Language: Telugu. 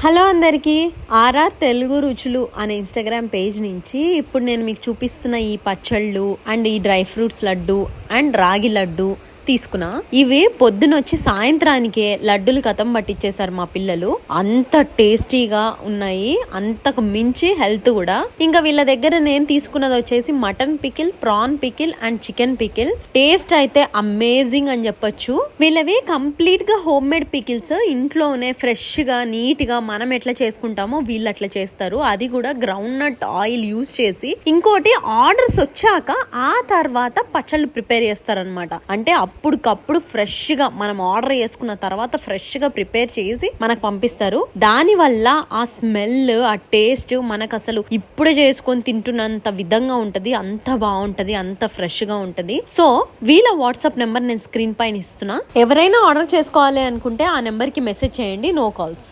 హలో అందరికీ, ఆర్ఆర్ తెలుగు రుచులు అనే ఇన్స్టాగ్రామ్ పేజ్ నుంచి ఇప్పుడు నేను మీకు చూపిస్తున్న ఈ పచ్చళ్ళు అండ్ ఈ డ్రై ఫ్రూట్స్ లడ్డు అండ్ రాగి లడ్డు తీసుకున్నా. ఇవి పొద్దునొచ్చి సాయంత్రానికే లడ్డులు కథం పట్టించేశారు మా పిల్లలు. అంత టేస్టీగా ఉన్నాయి, అంతకు మించి హెల్త్ కూడా. ఇంకా వీళ్ళ దగ్గర నేను తీసుకున్నది వచ్చేసి mutton pickle, PRAN pickle and chicken pickle. Taste అయితే అమేజింగ్ అని చెప్పొచ్చు. వీళ్ళవి కంప్లీట్ గా హోమ్ మేడ్ పికిల్స్, ఇంట్లోనే ఫ్రెష్ గా నీట్ గా మనం ఎట్లా చేసుకుంటామో వీళ్ళు అట్లా చేస్తారు. అది కూడా గ్రౌండ్ నట్ ఆయిల్ యూజ్ చేసి. ఇంకోటి ఆర్డర్స్ వచ్చాక ఆ తర్వాత పచ్చళ్ళు ప్రిపేర్ చేస్తారనమాట. అంటే అప్పటికప్పుడు ఫ్రెష్ గా మనం ఆర్డర్ చేసుకున్న తర్వాత ఫ్రెష్ గా ప్రిపేర్ చేసి మనకు పంపిస్తారు. దాని వల్ల ఆ స్మెల్, ఆ టేస్ట్ మనకు అసలు ఇప్పుడే చేసుకొని తింటున్నంత విధంగా ఉంటది. అంత బాగుంటది, అంత ఫ్రెష్ గా ఉంటది. సో వీళ్ళ వాట్సాప్ నెంబర్ నేను స్క్రీన్ పైన ఇస్తున్నా. ఎవరైనా ఆర్డర్ చేసుకోవాలి అనుకుంటే ఆ నెంబర్ కి మెసేజ్ చేయండి. No calls.